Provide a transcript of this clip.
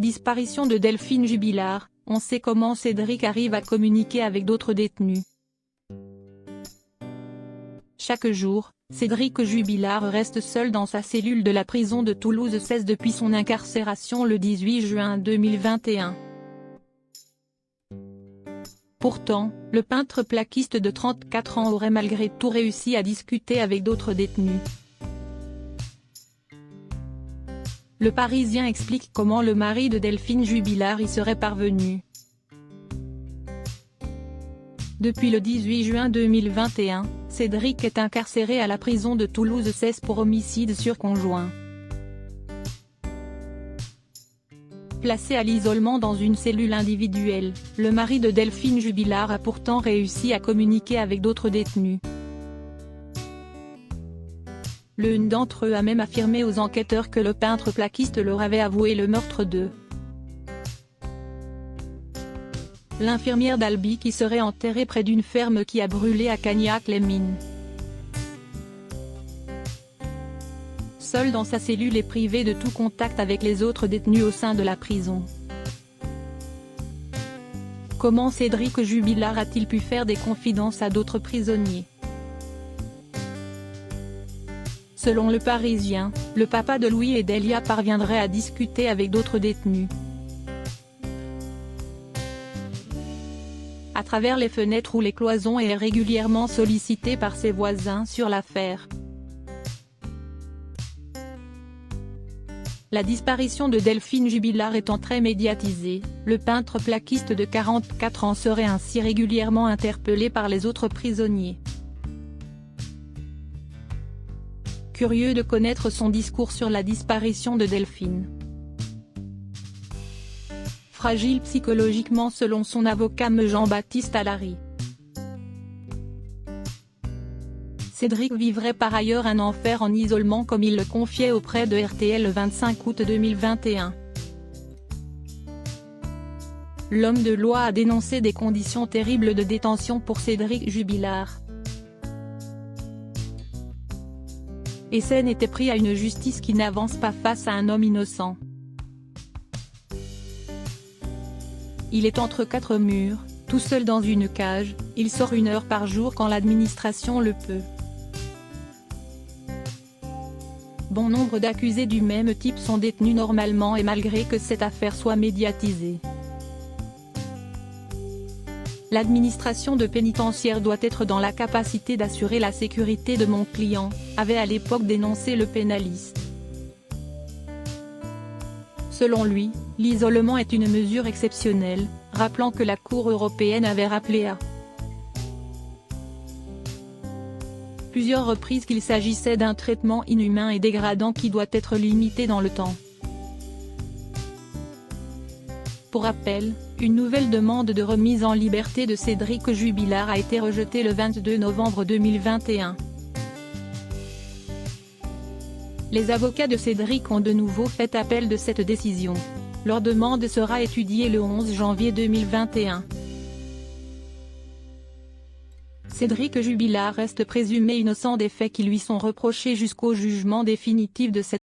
Disparition de Delphine Jubilard, on sait comment Cédric arrive à communiquer avec d'autres détenus. Chaque jour, Cédric Jubilard reste seul dans sa cellule de la prison de Toulouse 16 depuis son incarcération le 18 juin 2021. Pourtant, le peintre plaquiste de 34 ans aurait malgré tout réussi à discuter avec d'autres détenus. Le Parisien explique comment le mari de Delphine Jubilard y serait parvenu. Depuis le 18 juin 2021, Cédric est incarcéré à la prison de Toulouse 16 pour homicide sur conjoint. Placé à l'isolement dans une cellule individuelle, le mari de Delphine Jubilard a pourtant réussi à communiquer avec d'autres détenus. L'un d'entre eux a même affirmé aux enquêteurs que le peintre plaquiste leur avait avoué le meurtre de l'infirmière d'Albi qui serait enterrée près d'une ferme qui a brûlé à Cagnac-les-Mines. Seul dans sa cellule et privé de tout contact avec les autres détenus au sein de la prison. Comment Cédric Jubilard a-t-il pu faire des confidences à d'autres prisonniers? Selon le Parisien, le papa de Louis et Delia parviendrait à discuter avec d'autres détenus. À travers les fenêtres ou les cloisons et est régulièrement sollicité par ses voisins sur l'affaire. La disparition de Delphine Jubilard étant très médiatisée, le peintre plaquiste de 44 ans serait ainsi régulièrement interpellé par les autres prisonniers. Curieux de connaître son discours sur la disparition de Delphine. Fragile psychologiquement selon son avocat Jean-Baptiste Allary. Cédric vivrait par ailleurs un enfer en isolement comme il le confiait auprès de RTL le 25 août 2021. L'homme de loi a dénoncé des conditions terribles de détention pour Cédric Jubilard. Et scène était pris à une justice qui n'avance pas face à un homme innocent. Il est entre quatre murs, tout seul dans une cage, il sort 1 heure par jour quand l'administration le peut. Bon nombre d'accusés du même type sont détenus normalement et malgré que cette affaire soit médiatisée. L'administration de pénitentiaire doit être dans la capacité d'assurer la sécurité de mon client, avait à l'époque dénoncé le pénaliste. Selon lui, l'isolement est une mesure exceptionnelle, rappelant que la Cour européenne avait rappelé à plusieurs reprises qu'il s'agissait d'un traitement inhumain et dégradant qui doit être limité dans le temps. Pour rappel, une nouvelle demande de remise en liberté de Cédric Jubilard a été rejetée le 22 novembre 2021. Les avocats de Cédric ont de nouveau fait appel de cette décision. Leur demande sera étudiée le 11 janvier 2021. Cédric Jubilard reste présumé innocent des faits qui lui sont reprochés jusqu'au jugement définitif de cette